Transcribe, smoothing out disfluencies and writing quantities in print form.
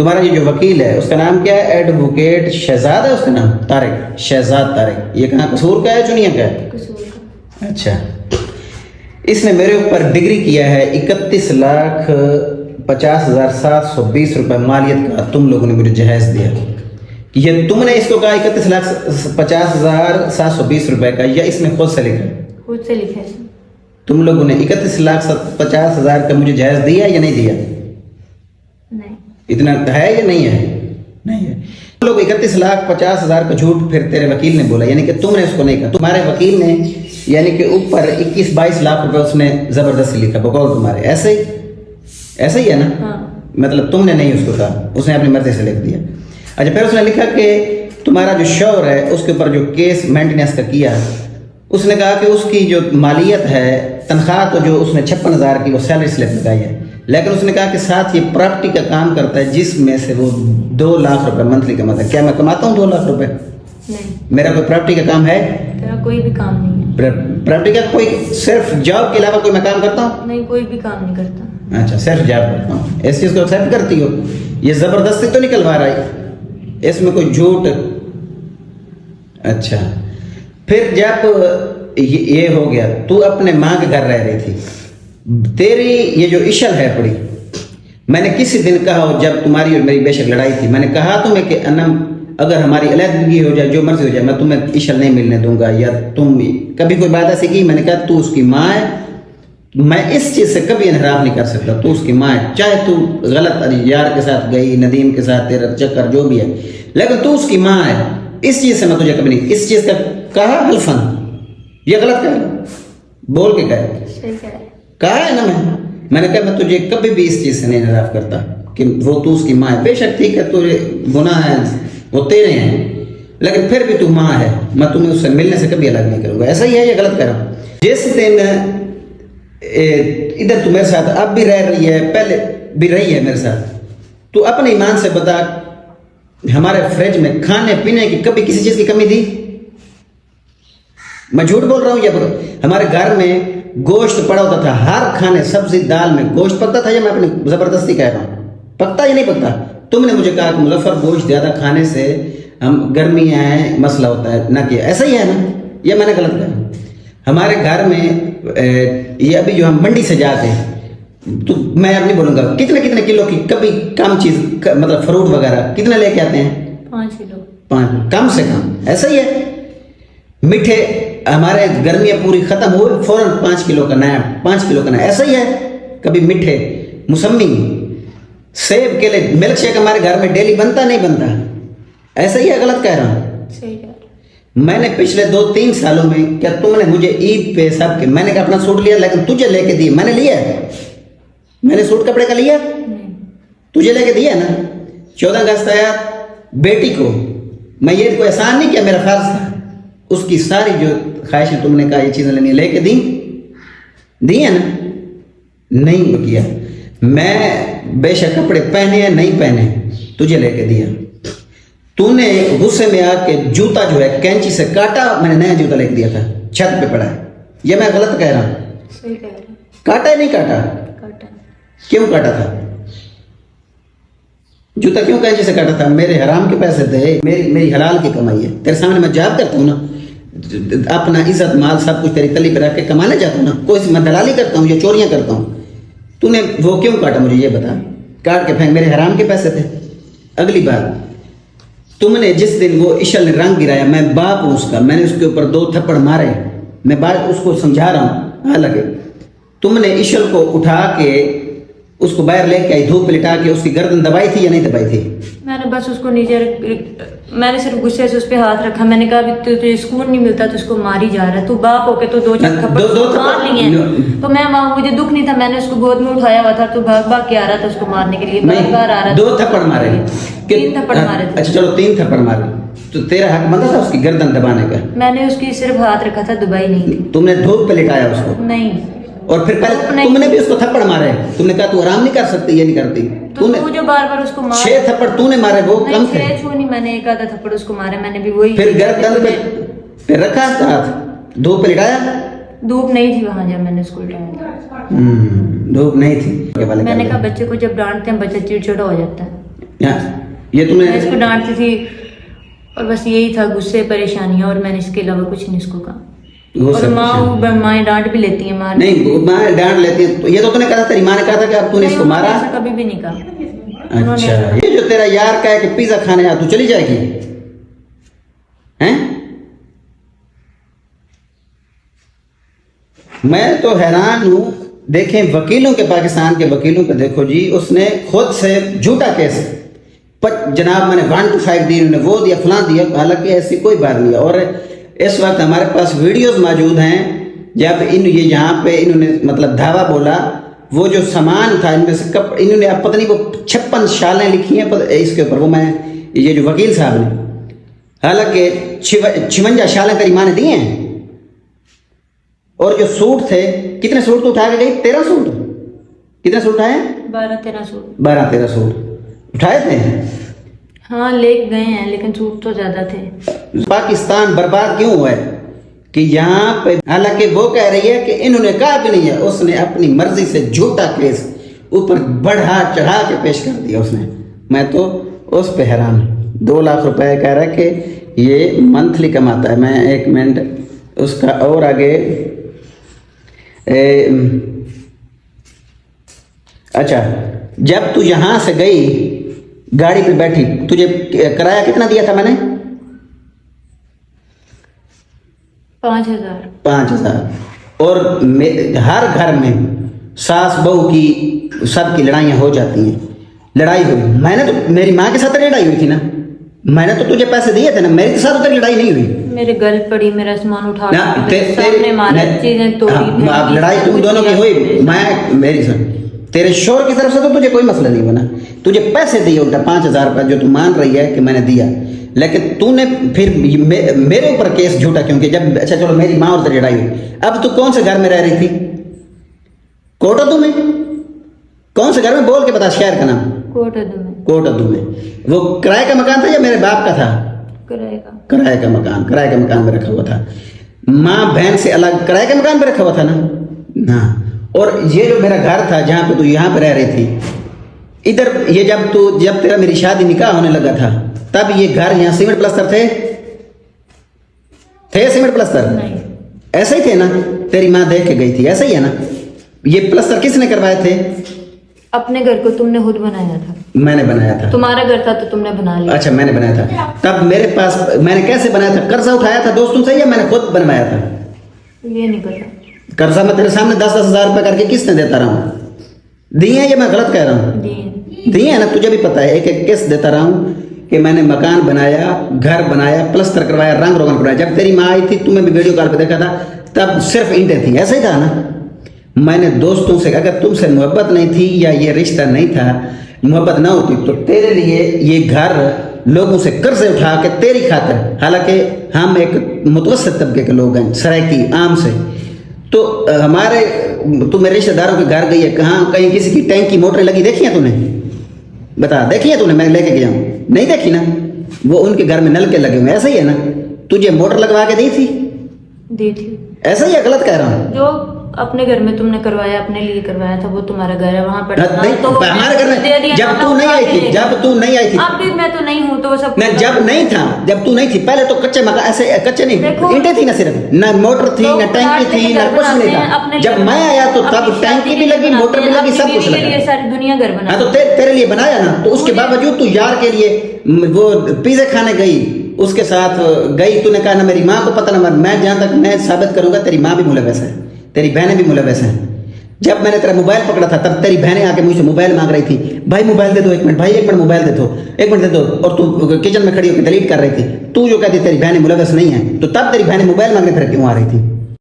तुम्हारा ये जो वकील है उसका नाम क्या है? एडवोकेट शहजाद है उसका नाम? तारिक, शहजाद तारिक। ये कहाँ कसूर का है, चुनिया का है? कसूर का। अच्छा, इसने मेरे ऊपर डिग्री किया है 31,50,720 रुपए मालियत का। तुम लोगों ने मुझे जहेज दिया। ये तुमने इसको कहा 31,50,720 रुपए का, या इसने खुद से लिखा? खुद से लिखा है। तुम लोगों ने 31,50,000 का मुझे जहेज दिया या नहीं दिया? नहीं। इतना है या नहीं है? नहीं है। तुम लोग 31,50,000 का झूठ फिर तेरे वकील ने बोला, यानी कि तुमने उसको नहीं कहा। तुम्हारे वकील ने यानी कि ऊपर 21-22 लाख रुपए उसने जबरदस्ती लिखा बकौल तुम्हारे। ऐसे ही है ना? हाँ। मतलब तुमने नहीं उसको कहा, उसने अपनी मर्जी से लिख दिया। अच्छा, फिर उसने लिखा कि तुम्हारा जो शौहर है उसके ऊपर जो केस मेंटेनेंस का किया, उसने कहा कि उसकी जो मालियत है, तनख्वाह तो जो उसने 56,000 की वो सैलरी स्लिप लगाई है, लेकिन उसने कहा कि साथ ये प्रॉपर्टी का काम करता है जिसमें से वो 2 लाख रुपए मंथली कमाता है। क्या मैं कमाता हूँ 2 लाख रुपए? नहीं। मेरा कोई प्रॉपर्टी का काम है? तेरा कोई भी काम नहीं है। प्रॉपर्टी का कोई सिर्फ जॉब के अलावा कोई मैं काम करता हूँ? नहीं, कोई भी काम नहीं करता। अच्छा, सिर्फ जॉब करता हूँ। इस चीज़ को एक्सेप्ट करती हो? ये जबरदस्ती तो निकलवा रहा है, इसमें कोई झूठ? अच्छा, फिर जब ये हो गया, तू अपने माँ के घर रह रही थी, तेरी ये जो इशल है पड़ी, मैंने किसी दिन कहा हो जब तुम्हारी और मेरी बेशक लड़ाई थी, मैंने कहा तुम्हें कि अनम अगर हमारी अलहदगी हो जाए, जो मर्जी हो जाए, मैं तुम्हें इशल नहीं मिलने दूंगा, या तुम कभी कोई बात ऐसी की? मैंने कहा तू उसकी माँ है, मैं इस चीज़ से कभी इनहराफ नहीं कर सकता। तू उसकी माँ है, चाहे तू गलत यार के साथ गई, नदीम के साथ तेरा चक्कर जो भी है, लेकिन तू उसकी माँ है। इस चीज़ से मैं तुझे कभी नहीं, इस चीज़ का कहा हल्फन, ये गलत कह रहा, बोल के कह सही कह रहा है। कहा है ना मैंने कहा मैं तुझे कभी भी इस चीज़ से नहीं इनहराफ करता कि वो तू उसकी माँ है। बेशक ठीक है, तुझे गुनाह है वो तेरे हैं, लेकिन फिर भी तू माँ है, मैं तुम्हें उससे मिलने से कभी अलग नहीं करूँगा। ऐसा ही है या गलत कह रहा हूँ? जिस दिन इधर तू मेरे साथ अब भी रह रही है, पहले भी रही है मेरे साथ, तू अपने ईमान से बता, हमारे फ्रिज में खाने पीने की कभी किसी चीज़ की कमी थी? मैं झूठ बोल रहा हूँ या हमारे घर में गोश्त पड़ा होता था, हर खाने सब्जी दाल में गोश्त पकता था, या मैं अपनी जबरदस्ती कह रहा हूँ? पकता या नहीं पकता? तुमने मुझे कहा कि मुजफ्फर गोश्त ज़्यादा खाने से हम गर्मी है मसला होता है, ना किया। ऐसा ही है ना? ये मैंने गलत कहा? हमारे घर में ये अभी जो हम मंडी से जाते हैं, तो मैं अब नहीं बोलूँगा कितने कितने किलो की कभी कम चीज़ मतलब फ्रूट वगैरह कितने लेके आते हैं? 5 किलो। 5 कम से कम। ऐसा ही है। मीठे हमारे गर्मियाँ पूरी ख़त्म हो फौरन 5 किलो का नया, 5 किलो का नया। ऐसा ही है। कभी मीठे मौसमी सेब के लिए मिल्क शेक हमारे घर में डेली बनता नहीं बनता? ऐसा ही है, गलत कह रहा हूँ? सही कह रहा है। मैंने पिछले 2-3 सालों में, क्या तुमने मुझे ईद पे सब के, मैंने अपना सूट लिया लेकिन तुझे लेके दिए, मैंने लिया है? मैंने सूट कपड़े का लिया? नहीं। तुझे लेके दिया ना? 14 अगस्त आया बेटी को, मैं ये कोई एहसान नहीं किया, मेरा फर्ज था। उसकी सारी जो ख्वाहिशें तुमने कहा ये चीज़ें लेनी, लेके दी है ना? नहीं किया। मैं बेशक कपड़े पहने या नहीं पहने, तुझे लेके दिया। तूने गुस्से में आके जूता जो है कैंची से काटा, मैंने नया जूता लेके दिया था, छत पे पड़ा है। ये मैं गलत कह रहा हूँ? सही कह रहा है। काटा या नहीं काटा? काटा। क्यों काटा था? जूता क्यों कैंची से काटा था? मेरे हराम के पैसे थे, मेरी हलाल की कमाई है। तेरे सामने मैं जॉब करता हूँ ना, अपना इज्जत माल सब कुछ तेरी तली पे रख के कमाने जाता हूँ ना, कोई मैं दलाली करता हूँ या चोरियाँ करता हूँ? तूने वो क्यों काटा मुझे ये बता? काट के फेंक, मेरे हराम के पैसे थे। अगली बात, तुमने जिस दिन वो इशल ने रंग गिराया, मैं बाप हूँ उसका, मैंने उसके ऊपर 2 थप्पड़ मारे, मैं बात उसको समझा रहा हूँ। हालांकि तुमने इशल को उठा के उसको बाहर लेके आई, धूप लिटा के उसकी गर्दन दबाई थी या नहीं दबाई थी? मैंने बस उसको नीचे मैंने सिर्फ गुस्से से उस पे हाथ रखा। मैंने कहा तुझे सुकून नहीं मिलता तो उसको मार ही जा रहा है, तू बाप होके तो 2 थप्पड़ मार लिए हैं। तो मैं मुझे दुख नहीं था, मैंने उसको गोद में उठाया हुआ था, तो भाग भाग के आ रहा था उसको मारने के लिए, बार बार आ रहा था। 2 थप्पड़ मारे? 3 थप्पड़ मारे थे। अच्छा चलो 3 थप्पड़ मारे, तो तेरा हक बनता था उसकी गर्दन दबाने का? मैंने उसकी सिर्फ हाथ रखा था, दुबई नहीं थी। तुमने धूप पे लिटाया उसको? नहीं। और फिर पहले तुमने भी उसको थप्पड़ मारे, तुमने कहा तू आराम नहीं कर सकती, ये नहीं करती। तो तू जो बार बार उसको मार, 6 थप्पड़ तूने मारे, वो कम थे? 6 नहीं, मैंने 1 आधा थप्पड़ उसको मारे, मैंने भी वही। फिर गर्दन पे रखा हाथ, धूप पे लिटाया? धूप नहीं थी वहां जब मैंने उसको उठाया था। धूप नहीं थी। मैंने कहा बच्चे को जब डांटते हैं बच्चा चिड़चिड़ा हो जाता है। ये मैं तुमने इसको डांटती थी और बस यही था, गुस्से परेशानियां, और मैंने इसके अलावा कुछ नहीं इसको कहा। वो और सब माँ डांट भी लेती है, मार नहीं, माँ डांट लेती है। तो ये तो तूने कहा था, तेरी माँ ने कहा था कि अब तूने इसको मारा? ऐसा कभी भी नहीं कहा। अच्छा, ये जो तेरा यार का है कि पिज्जा खाने आ, तू चली जाएगी हैं? मैं तो हैरान हूं। देखें वकीलों के, पाकिस्तान के वकीलों को देखो जी, उसने खुद से झूठा केस, पर जनाब मैंने 1 to 5 दी, उन्होंने वो दिया, फलां दिया, हालांकि ऐसी कोई बात नहीं है। और इस वक्त हमारे पास वीडियोस मौजूद हैं जब ये यहाँ पे इन्होंने मतलब धावा बोला, वो जो सामान था इनमें से इन्होंने अब पता नहीं वो 56 शालें लिखी हैं इसके ऊपर, वो मैं ये जो वकील साहब ने, हालांकि 56 शालें तेरी माँ ने दी हैं। और जो सूट थे, कितने सूट तो उठा के गई? 13 सूट। कितने सूट उठाए? 12-13 सूट। 12-13 सूट उठाए थे। हाँ ले गए हैं, लेकिन सूट तो ज्यादा थे। पाकिस्तान बर्बाद क्यों हुआ है कि यहाँ पे, हालांकि वो कह रही है कि इन्होंने कहा भी नहीं है, उसने अपनी मर्जी से झूठा केस ऊपर बढ़ा चढ़ा के पेश कर दिया उसने। मैं तो उस पे हैरान। 2 लाख रुपए कह रहा है कि ये मंथली कमाता है। मैं 1 मिनट उसका और आगे अच्छा, जब तू यहां से गई गाड़ी पे बैठी, तुझे किराया कितना दिया था मैंने? 5,000। 5,000। और हर घर में सास बहू की सबकी लड़ाइयाँ हो जाती हैं। लड़ाई हुई, मैंने तो मेरी माँ के साथ लड़ाई हुई थी ना, मैंने तो तुझे पैसे दिए थे ना, मेरे साथ तो तेरी लड़ाई नहीं हुई। मेरे गल पड़ी, मेरा सामान उठा ना, सामने मारा, चीजें तोड़ी। हाँ, लड़ाई तुम दोनों की हुई। मैं मेरी सुन, तेरे शोर की तरफ से तो तुझे कोई मसला नहीं बना, तुझे पैसे दिए उल्टा 5,000 रुपये जो तू मान रही है कि मैंने दिया, लेकिन तूने फिर मेरे ऊपर केस झूठा क्योंकि जब, अच्छा चलो मेरी माँ और तेरी लड़ाई हुई, अब तू कौन से घर में रह रही थी? कोटअदू में? कौन से घर में बोल के बता शहर का नाम। कोटअदू में। कोटअदू में। वो किराए का मकान था या मेरे बाप का था? किराए का। किराए का मकान, किराए के मकान में रखा हुआ था। माँ बहन से अलग किराए के मकान में रखा हुआ था ना। हाँ, और ये जो मेरा घर था जहाँ पे तू यहाँ पे रह रही थी, इधर ये जब तेरा मेरी शादी निकाह होने लगा था, तब ये घर यहाँ सीमेंट प्लास्टर थे सीमेंट प्लास्टर? नहीं। ऐसे ही थे ना? तेरी माँ देख के गई थी, ऐसा ही है ना? ये प्लास्टर किसने करवाए थे? अपने घर को तुमने खुद बनाया था। मैंने बनाया था। तुम्हारा घर था तो तुमने बना लिया। अच्छा, मैंने बनाया था। तब मेरे पास, मैंने कैसे बनाया था? कर्जा उठाया था दोस्तों से या मैंने खुद बनवाया था? ये नहीं पता। कर्जा मैं तेरे सामने 10-10 हजार रुपए करके किसने देता रहा हूँ? दिए हैं या मैं गलत कह रहा हूँ? दिए है ना, तुझे भी पता है। एक एक किस्त देता रहा हूँ कि मैंने मकान बनाया, घर बनाया, प्लास्टर करवाया, रंग रोगन करवाया। जब तेरी माँ आई थी, तुम्हें भी वीडियो कॉल पे देखा था, तब सिर्फ ईंटें थी, ऐसा ही था ना? मैंने दोस्तों से, अगर तुमसे मोहब्बत नहीं थी या ये रिश्ता नहीं था, मोहब्बत ना होती तो तेरे लिए ये घर लोगों से कर्जे उठा के तेरी खातिर, हालांकि हम एक मुतवस्सित तबके के लोग हैं, सराइकी आम से, तो हमारे, तू मेरे रिश्तेदारों के घर गई है, कहाँ कहीं किसी की टैंक की मोटर लगी देखी है तूने? बता, देखी है तूने? मैं लेके गया हूँ, नहीं देखी ना? वो उनके घर में नल के लगे हुए, ऐसा ही है ना? तुझे मोटर लगवा के दी थी? दी थी। ऐसा ही है, गलत कह रहा हूँ? जो अपने घर में तुमने करवाया, अपने लिए करवाया था, वो तुम्हारा घर है, वहाँ पर नहीं, तो हमारे घर में जब तू नहीं आई थी, अब भी मैं तो नहीं हूँ, तो वो सब मैं जब नहीं था, जब तू नहीं थी, पहले तो कच्चे मकान, ऐसे कच्चे नहीं, ईंटें थी ना, सिर्फ ना मोटर थी, ना टैंकी थी, ना कुछ नहीं था। जब मैं आया तो तब टैंकी भी लगी, मोटर भी लगी, सब कुछ लगा। सारी दुनिया घर बना। हाँ, तो तेरे लिए बनाया ना, तो उसके बावजूद तू यार के लिए वो पिज्जा खाने गई, उसके साथ गई, तूने कहा ना मेरी माँ को पता ना, मैं जहाँ तक मैं साबित करूंगा तेरी माँ भी मुलव्वस है, तेरी बहनें भी मुलव्वस हैं। जब मैंने तेरा मोबाइल पकड़ा था, तब तेरी बहनें आके मुझसे मोबाइल मांग रही थी, भाई मोबाइल दे दो 1 मिनट, भाई 1 मिनट मोबाइल दे दो, 1 मिनट दे दो, और तू किचन में खड़ी होकर डिलीट कर रही थी। तू जो कहती तेरी बहनें मुलव्वस नहीं है, तो तब तेरी बहनें मोबाइल मांगने फिर क्यों आ रही थी?